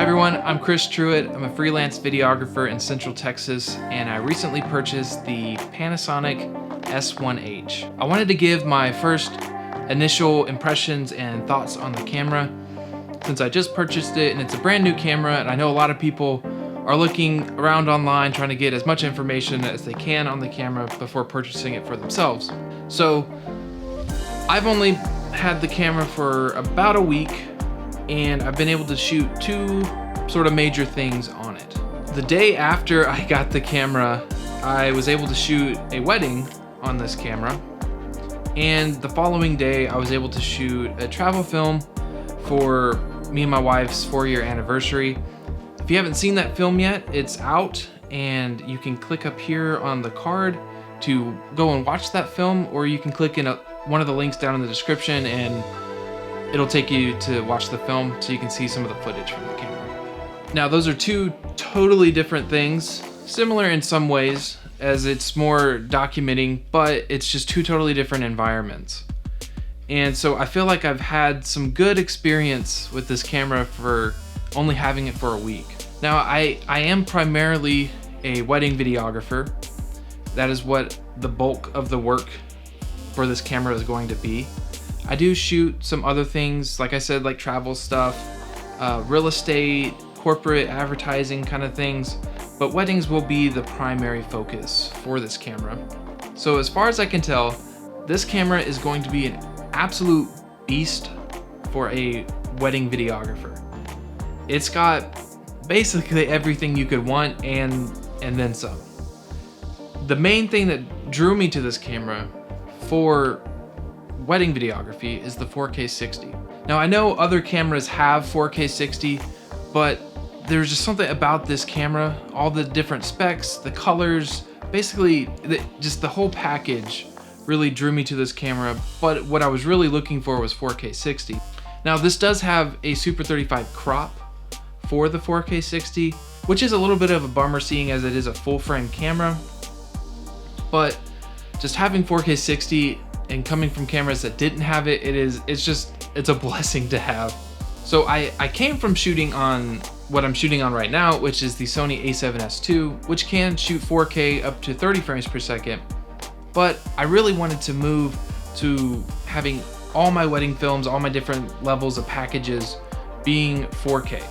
everyone, I'm Chris Truitt. I'm a freelance videographer in Central Texas, and I recently purchased the Panasonic S1H. I wanted to give my first initial impressions and thoughts on the camera since I just purchased it and it's a brand new camera, and I know a lot of people are looking around online trying to get as much information as they can on the camera before purchasing it for themselves. So I've only had the camera for about a week, and I've been able to shoot two sort of major things on it. The day after I got the camera, I was able to shoot a wedding on this camera, and the following day I was able to shoot a travel film for me and my wife's 4-year anniversary. If you haven't seen that film yet, it's out, and you can click up here on the card to go and watch that film, or you can click in one of the links down in the description and it'll take you to watch the film so you can see some of the footage from the camera. Now, those are two totally different things, similar in some ways as it's more documenting, but it's just two totally different environments. And so I feel like I've had some good experience with this camera for only having it for a week. Now, I am primarily a wedding videographer. That is what the bulk of the work for this camera is going to be. I do shoot some other things, like I said, like travel stuff, real estate, corporate advertising kind of things, but weddings will be the primary focus for this camera. So as far as I can tell, this camera is going to be an absolute beast for a wedding videographer. It's got basically everything you could want and then some. The main thing that drew me to this camera for wedding videography is the 4K 60. Now, I know other cameras have 4K 60, but there's just something about this camera, all the different specs, the colors, basically just the whole package really drew me to this camera. But what I was really looking for was 4K 60. Now, this does have a Super 35 crop for the 4K 60, which is a little bit of a bummer seeing as it is a full frame camera, but just having 4K 60 and coming from cameras that didn't have it, it's a blessing to have. So I came from shooting on what I'm shooting on right now, which is the Sony a7S II, which can shoot 4K up to 30 frames per second. But I really wanted to move to having all my wedding films, all my different levels of packages being 4K.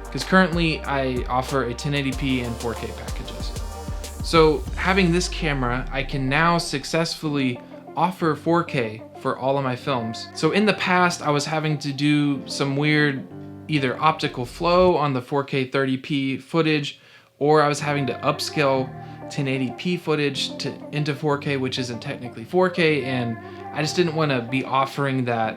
Because currently I offer a 1080p and 4K packages. So having this camera, I can now successfully offer 4K for all of my films. So in the past, I was having to do some weird either optical flow on the 4K 30p footage, or I was having to upscale 1080p footage into 4K, which isn't technically 4K, and I just didn't want to be offering that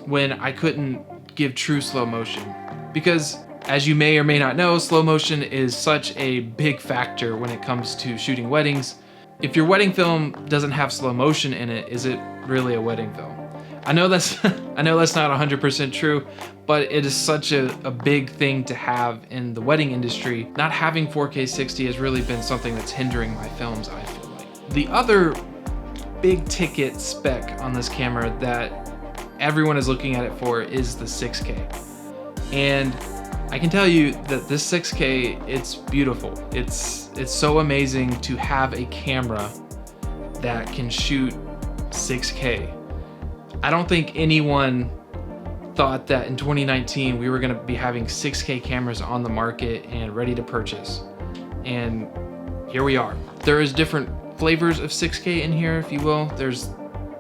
when I couldn't give true slow motion. Because as you may or may not know, slow motion is such a big factor when it comes to shooting weddings. If your wedding film doesn't have slow motion in it, is it really a wedding film? I know that's not 100% true, but it is such a big thing to have in the wedding industry. Not having 4K 60 has really been something that's hindering my films, I feel like. The other big ticket spec on this camera that everyone is looking at it for is the 6K. And I can tell you that this 6K, it's beautiful. It's so amazing to have a camera that can shoot 6K. I don't think anyone thought that in 2019 we were gonna be having 6K cameras on the market and ready to purchase. And here we are. There is different flavors of 6K in here, if you will. There's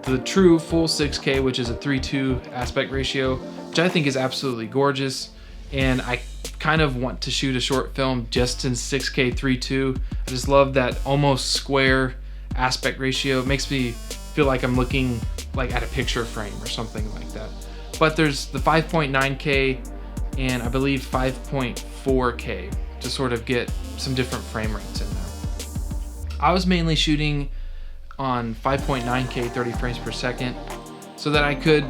the true full 6K, which is a 3:2 aspect ratio, which I think is absolutely gorgeous. And I kind of want to shoot a short film just in 6K 3:2. I just love that almost square aspect ratio. It makes me feel like I'm looking like at a picture frame or something like that. But there's the 5.9K and I believe 5.4K to sort of get some different frame rates in there. I was mainly shooting on 5.9K 30 frames per second so that I could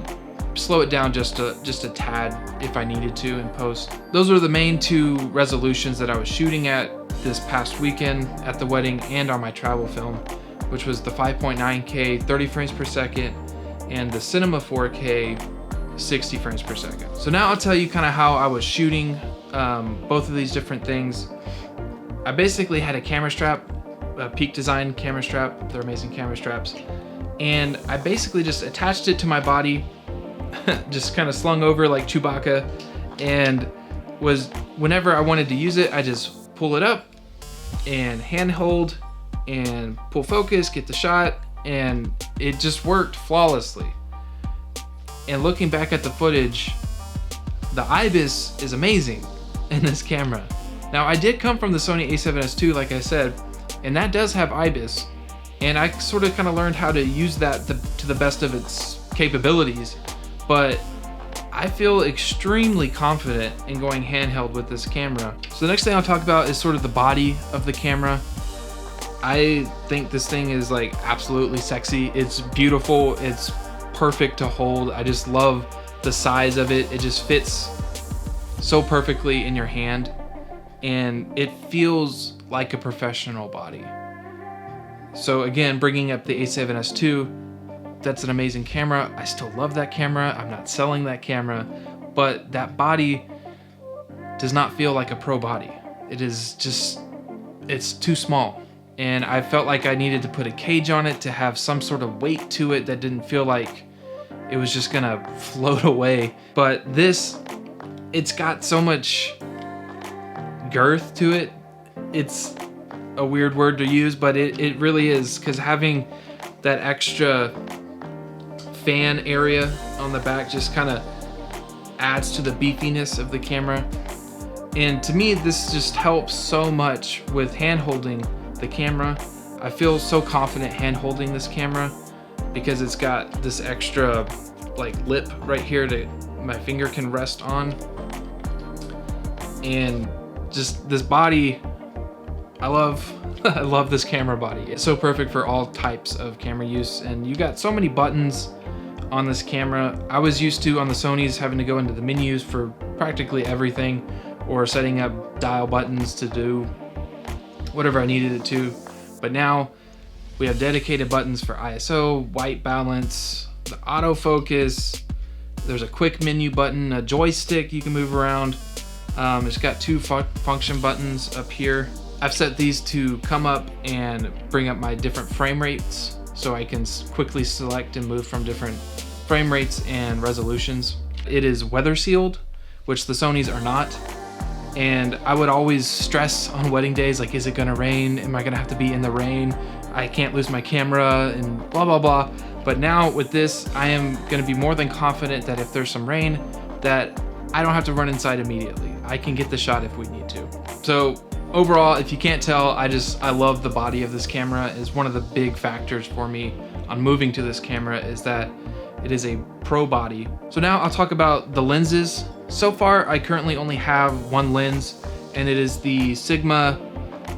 slow it down just a tad if I needed to in post. Those are the main two resolutions that I was shooting at this past weekend at the wedding and on my travel film, which was the 5.9K 30 frames per second and the Cinema 4K 60 frames per second. So now I'll tell you kind of how I was shooting both of these different things. I basically had a camera strap, a Peak Design camera strap. They're amazing camera straps. And I basically just attached it to my body, just kind of slung over like Chewbacca, and whenever I wanted to use it, I just pull it up and handhold and pull focus, get the shot, and it just worked flawlessly. And looking back at the footage, the IBIS is amazing in this camera. Now, I did come from the Sony a7S II, like I said, and that does have IBIS, and I sort of kind of learned how to use that to the best of its capabilities, but I feel extremely confident in going handheld with this camera. So the next thing I'll talk about is sort of the body of the camera. I think this thing is like absolutely sexy. It's beautiful, it's perfect to hold. I just love the size of it. It just fits so perfectly in your hand, and it feels like a professional body. So again, bringing up the a7S II, that's an amazing camera. I still love that camera. I'm not selling that camera, but that body does not feel like a pro body. It is just, it's too small. And I felt like I needed to put a cage on it to have some sort of weight to it that didn't feel like it was just gonna float away. But this, it's got so much girth to it. It's a weird word to use, but it really is, because having that extra fan area on the back just kind of adds to the beefiness of the camera. And to me, this just helps so much with hand holding the camera. I feel so confident hand holding this camera because it's got this extra like lip right here that my finger can rest on. And just this body, I love this camera body. It's so perfect for all types of camera use, and you got so many buttons on this camera. I was used to, on the Sonys, having to go into the menus for practically everything, or setting up dial buttons to do whatever I needed it to. But now we have dedicated buttons for ISO, white balance, the autofocus. There's a quick menu button, a joystick you can move around. It's got two function buttons up here. I've set these to come up and bring up my different frame rates, so I can quickly select and move from different frame rates and resolutions. It is weather sealed, which the Sonys are not. And I would always stress on wedding days, like, is it gonna rain? Am I gonna have to be in the rain? I can't lose my camera and blah, blah, blah. But now with this, I am gonna be more than confident that if there's some rain, that I don't have to run inside immediately. I can get the shot if we need to. So overall, if you can't tell, I love the body of this camera. Is one of the big factors for me on moving to this camera, is that it is a pro body. So now I'll talk about the lenses. So far, I currently only have one lens, and it is the Sigma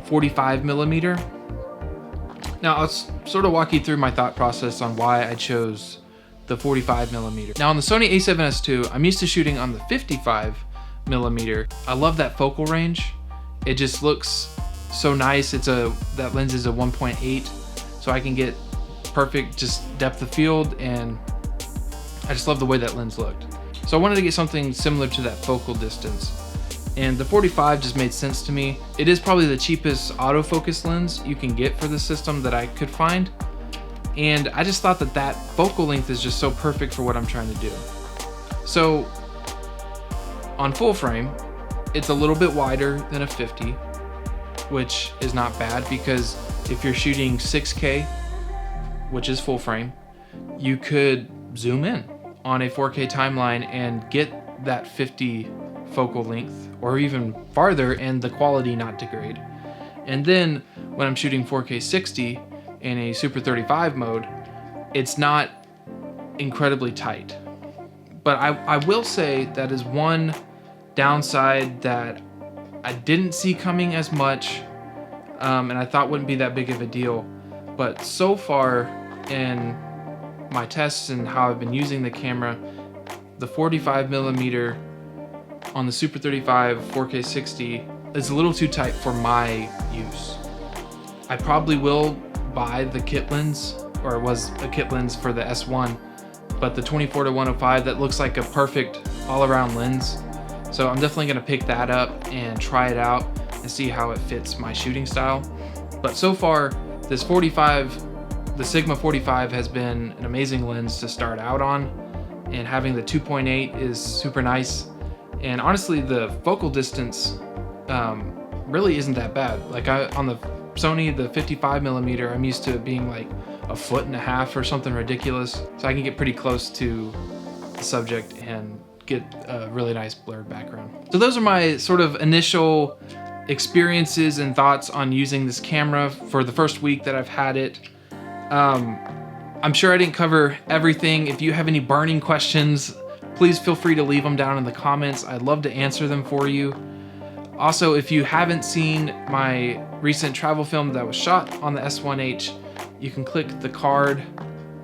45mm. Now I'll sort of walk you through my thought process on why I chose the 45mm. Now on the Sony a7S II, I'm used to shooting on the 55mm. I love that focal range. It just looks so nice. That lens is a 1.8, so I can get perfect just depth of field, and I just love the way that lens looked. So I wanted to get something similar to that focal distance, and the 45 just made sense to me. It is probably the cheapest autofocus lens you can get for the system that I could find, and I just thought that focal length is just so perfect for what I'm trying to do. So on full frame, it's a little bit wider than a 50, which is not bad, because if you're shooting 6K, which is full frame, you could zoom in on a 4K timeline and get that 50 focal length, or even farther, and the quality not degrade. And then when I'm shooting 4K 60 in a Super 35 mode, it's not incredibly tight. But I will say that is one downside that I didn't see coming as much, and I thought wouldn't be that big of a deal. But so far in my tests and how I've been using the camera, the 45mm on the Super 35 4K 60 is a little too tight for my use. I probably will buy the kit lens, or it was a kit lens for the S1, but the 24-105, that looks like a perfect all-around lens. So I'm definitely gonna pick that up and try it out and see how it fits my shooting style. But so far, this 45, the Sigma 45 has been an amazing lens to start out on, and having the 2.8 is super nice. And honestly, the focal distance really isn't that bad. Like on the Sony, the 55mm, I'm used to it being like 1.5 feet or something ridiculous. So I can get pretty close to the subject and get a really nice blurred background. So those are my sort of initial experiences and thoughts on using this camera for the first week that I've had it. I'm sure I didn't cover everything. If you have any burning questions, please feel free to leave them down in the comments. I'd love to answer them for you. Also, if you haven't seen my recent travel film that was shot on the S1H, you can click the card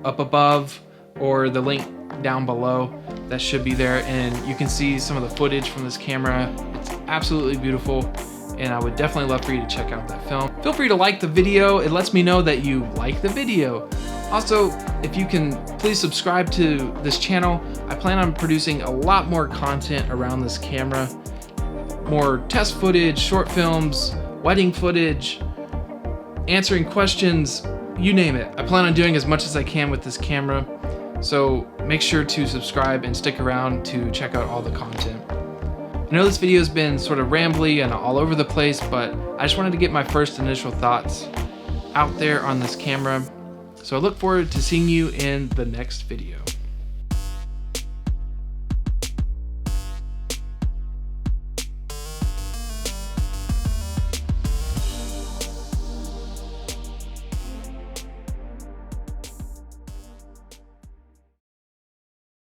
up above or the link down below. That should be there, and you can see some of the footage from this camera. It's absolutely beautiful, and I would definitely love for you to check out that film. Feel free to like the video. It lets me know that you like the video. Also, if you can please subscribe to this channel. I plan on producing a lot more content around this camera. More test footage, short films, wedding footage, answering questions, you name it. I plan on doing as much as I can with this camera. So make sure to subscribe and stick around to check out all the content. I know this video has been sort of rambly and all over the place, but I just wanted to get my first initial thoughts out there on this camera. So I look forward to seeing you in the next video.